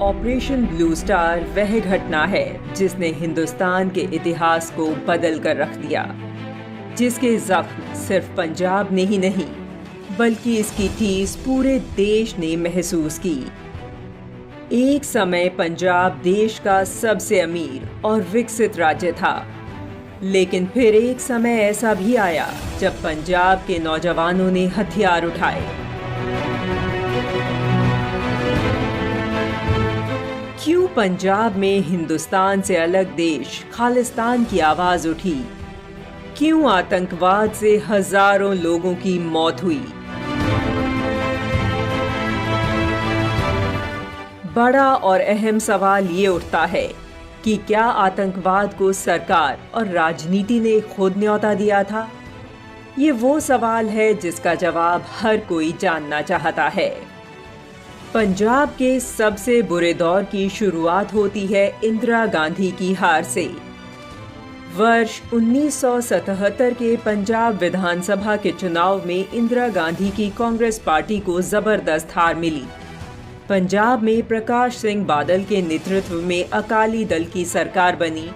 Operation blue star वह घटना है जिसने हिंदुस्तान के इतिहास को बदल कर रख दिया, जिसके जख्म सिर्फ पंजाब ने ही नहीं बल्कि इसकी ठेस पूरे देश ने महसूस की। एक समय पंजाब देश का सबसे अमीर और विकसित राज्य था, लेकिन फिर एक समय ऐसा भी आया जब पंजाब के नौजवानों ने हथियार उठाए। क्यों पंजाब में हिंदुस्तान से अलग देश खालिस्तान की आवाज उठी? क्यों आतंकवाद से हजारों लोगों की मौत हुई? बड़ा और अहम सवाल ये उठता है कि क्या आतंकवाद को सरकार और राजनीति ने खुद न्योता दिया था? ये वो सवाल है जिसका जवाब हर कोई जानना चाहता है। पंजाब के सबसे बुरे दौर की शुरुआत होती है इंदिरा गांधी की हार से। वर्ष 1977 के पंजाब विधानसभा के चुनाव में इंदिरा गांधी की कांग्रेस पार्टी को जबरदस्त हार मिली। पंजाब में प्रकाश सिंह बादल के नेतृत्व में अकाली दल की सरकार बनी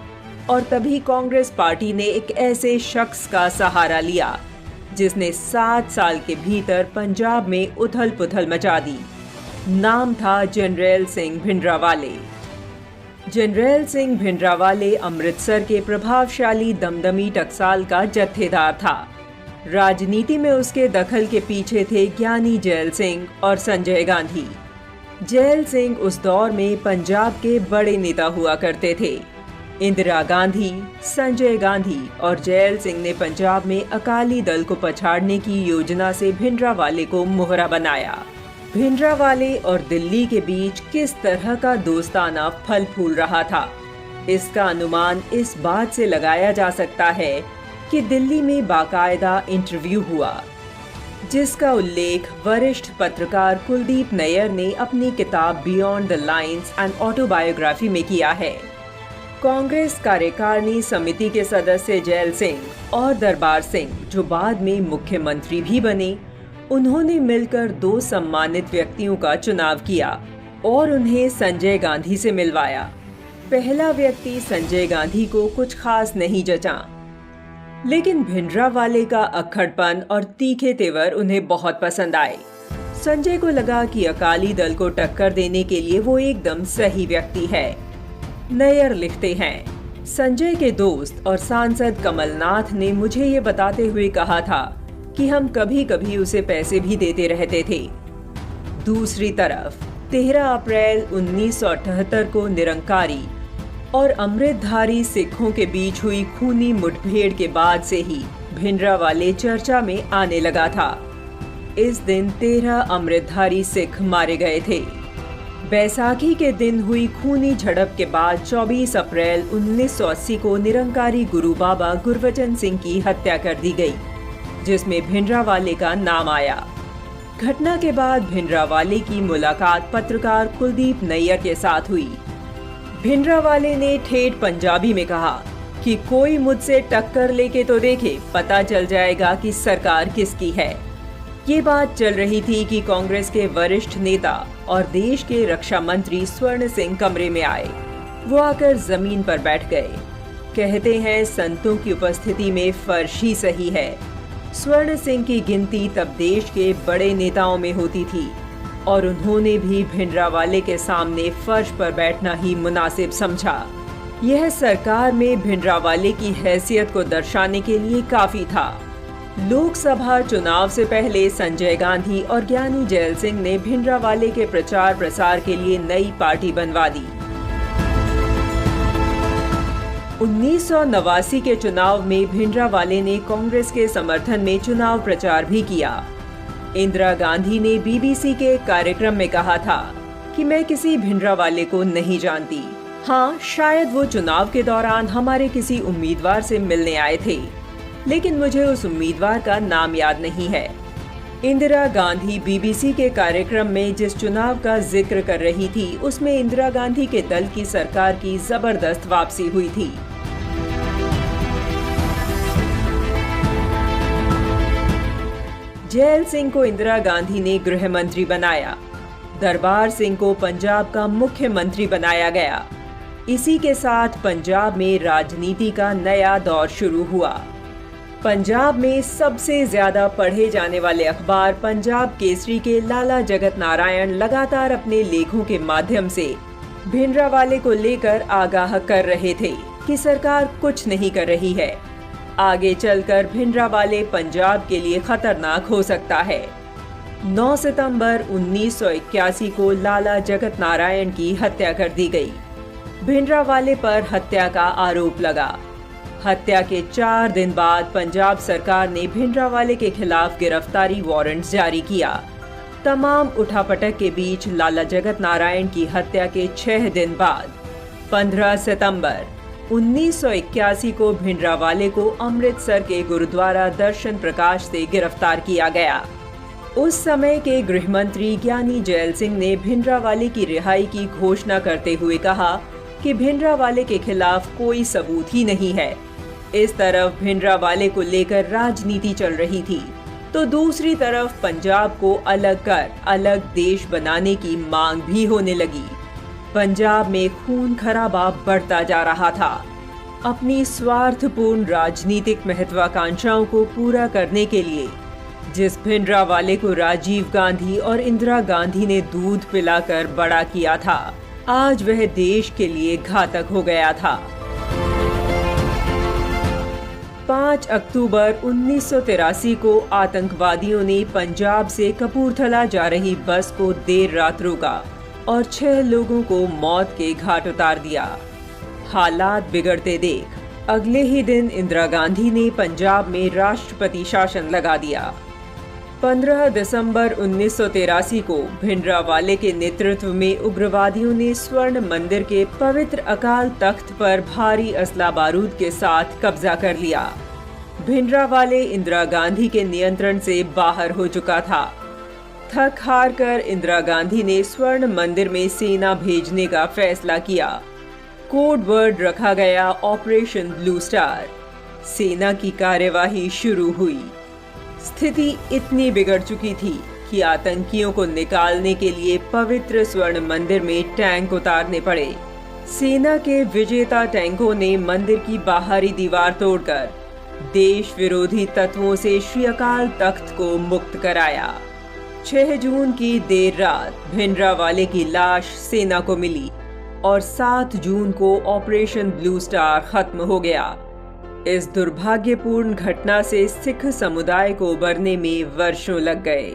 और तभी कांग्रेस पार्टी ने एक ऐसे शख्स का सहारा लिया जिसने 7 साल के भीतर पंजाब में उथल पुथल मचा दी। नाम था जनरैल सिंह भिंडरावाले। जनरैल सिंह भिंडरावाले अमृतसर के प्रभावशाली दमदमी टकसाल का जत्थेदार था। राजनीति में उसके दखल के पीछे थे ज्ञानी जैल सिंह और संजय गांधी। जैल सिंह उस दौर में पंजाब के बड़े नेता हुआ करते थे। इंदिरा गांधी, संजय गांधी और जैल सिंह ने पंजाब में अकाली दल को पछाड़ने की योजना से भिंडरावाले को मोहरा बनाया। भिंडरावाले और दिल्ली के बीच किस तरह का दोस्ताना फल फूल रहा था, इसका अनुमान इस बात से लगाया जा सकता है कि दिल्ली में बाकायदा इंटरव्यू हुआ, जिसका उल्लेख वरिष्ठ पत्रकार कुलदीप नैयर ने अपनी किताब beyond the lines and autobiography में किया है। कांग्रेस कार्यकारिणी समिति के सदस्य जैल सिंह और दरबार सिंह, जो बाद में मुख्यमंत्री भी बने, उन्होंने मिलकर 2 सम्मानित व्यक्तियों का चुनाव किया और उन्हें संजय गांधी से मिलवाया। पहला व्यक्ति संजय गांधी को कुछ खास नहीं जचा, लेकिन भिंडरावाले का अक्खड़पन और तीखे तेवर उन्हें बहुत पसंद आए। संजय को लगा कि अकाली दल को टक्कर देने के लिए वो एकदम सही व्यक्ति है। नैयर लिखते हैं, संजय के दोस्त और सांसद कमलनाथ ने मुझे ये बताते हुए कहा था कि हम कभी कभी उसे पैसे भी देते रहते थे। दूसरी तरफ 13 अप्रैल 1978 को निरंकारी और अमृतधारी सिखों के बीच हुई खूनी मुठभेड़ के बाद से ही भिंडरावाले चर्चा में आने लगा था। इस दिन 13 अमृतधारी सिख मारे गए थे। बैसाखी के दिन हुई खूनी झड़प के बाद 24 अप्रैल 1980 को निरंकारी गुरु बाबा गुरबचन सिंह की हत्या कर दी गई, जिसमें भिंडरावाले का नाम आया। घटना के बाद भिंडरावाले की मुलाकात पत्रकार कुलदीप नैयर के साथ हुई। भिंडरावाले ने ठेठ पंजाबी में कहा कि कोई मुझसे टक्कर लेके तो देखे, पता चल जाएगा कि सरकार किसकी है। ये बात चल रही थी कि कांग्रेस के वरिष्ठ नेता और देश के रक्षा मंत्री स्वर्ण सिंह कमरे में आए। वो आकर जमीन पर बैठ गए। कहते हैं, संतों की उपस्थिति में फर्श ही सही है। स्वर्ण सिंह की गिनती तब देश के बड़े नेताओं में होती थी और उन्होंने भी भिंडरावाले के सामने फर्श पर बैठना ही मुनासिब समझा। यह सरकार में भिंडरावाले की हैसियत को दर्शाने के लिए काफी था। लोकसभा चुनाव से पहले संजय गांधी और ज्ञानी जैल सिंह ने भिंडरावाले के प्रचार प्रसार के लिए नई पार्टी बनवा दी। 1989 के चुनाव में भिंडरावाले ने कांग्रेस के समर्थन में चुनाव प्रचार भी किया। इंदिरा गांधी ने बीबीसी के कार्यक्रम में कहा था कि मैं किसी भिंडरावाले को नहीं जानती। हाँ, शायद वो चुनाव के दौरान हमारे किसी उम्मीदवार से मिलने आए थे, लेकिन मुझे उस उम्मीदवार का नाम याद नहीं है। इंदिरा गांधी बीबीसी के कार्यक्रम में जिस चुनाव का जिक्र कर रही थी, उसमें इंदिरा गांधी के दल की सरकार की जबरदस्त वापसी हुई थी। जैल सिंह को इंदिरा गांधी ने गृह मंत्री बनाया। दरबार सिंह को पंजाब का मुख्यमंत्री बनाया गया। इसी के साथ पंजाब में राजनीति का नया दौर शुरू हुआ। पंजाब में सबसे ज्यादा पढ़े जाने वाले अखबार पंजाब केसरी के लाला जगत नारायण लगातार अपने लेखों के माध्यम से भिंडरावाले को लेकर आगाह कर रहे थे कि सरकार कुछ नहीं कर रही है। आगे चलकर भिंडरावाले पंजाब के लिए खतरनाक हो सकता है। 9 सितंबर 1981 को लाला जगत नारायण की हत्या कर दी गई। भिंडरावाले पर हत्या का आरोप लगा। हत्या के 4 दिन बाद पंजाब सरकार ने भिंडरावाले के खिलाफ गिरफ्तारी वारंट जारी किया। तमाम उठापटक के बीच लाला जगत नारायण की हत्या के 6 दिन बाद 15 सितंबर 1981 को भिंडरावाले को अमृतसर के गुरुद्वारा दर्शन प्रकाश से गिरफ्तार किया गया। उस समय के गृह मंत्री ज्ञानी जैल सिंह ने भिंडरावाले की रिहाई की घोषणा करते हुए कहा कि भिंडरावाले के खिलाफ कोई सबूत ही नहीं है। इस तरफ भिंडरावाले को लेकर राजनीति चल रही थी, तो दूसरी तरफ पंजाब को अलग कर अलग देश बनाने की मांग भी होने लगी। पंजाब में खून खराबा बढ़ता जा रहा था। अपनी स्वार्थपूर्ण राजनीतिक महत्वाकांक्षाओं को पूरा करने के लिए जिस भिंडरावाले को राजीव गांधी और इंदिरा गांधी ने दूध पिलाकर बड़ा किया था, आज वह देश के लिए घातक हो गया था। 5 अक्टूबर 1983 को आतंकवादियों ने पंजाब से कपूरथला जा रही बस को देर रात रोका और 6 लोगों को मौत के घाट उतार दिया। हालात बिगड़ते देख अगले ही दिन इंदिरा गांधी ने पंजाब में राष्ट्रपति शासन लगा दिया। 15 दिसंबर 1983 को भिंडरावाले के नेतृत्व में उग्रवादियों ने स्वर्ण मंदिर के पवित्र अकाल तख्त पर भारी असला बारूद के साथ कब्जा कर लिया। भिंडरावाले इंदिरा गांधी के नियंत्रण से बाहर हो चुका था। थक हार कर इंदिरा गांधी ने स्वर्ण मंदिर में सेना भेजने का फैसला किया। कोड वर्ड रखा गया ऑपरेशन ब्लू स्टार। सेना की कार्यवाही शुरू हुई। स्थिति इतनी बिगड़ चुकी थी कि आतंकियों को निकालने के लिए पवित्र स्वर्ण मंदिर में टैंक उतारने पड़े। सेना के विजेता टैंकों ने मंदिर की बाहरी दीवार तोड़कर देश विरोधी तत्वों से श्री अकाल तख्त को मुक्त कराया। 6 जून की देर रात भिंडरावाले की लाश सेना को मिली और 7 जून को ऑपरेशन ब्लू स्टार खत्म हो गया। इस दुर्भाग्यपूर्ण घटना से सिख समुदाय को उबरने में वर्षों लग गए।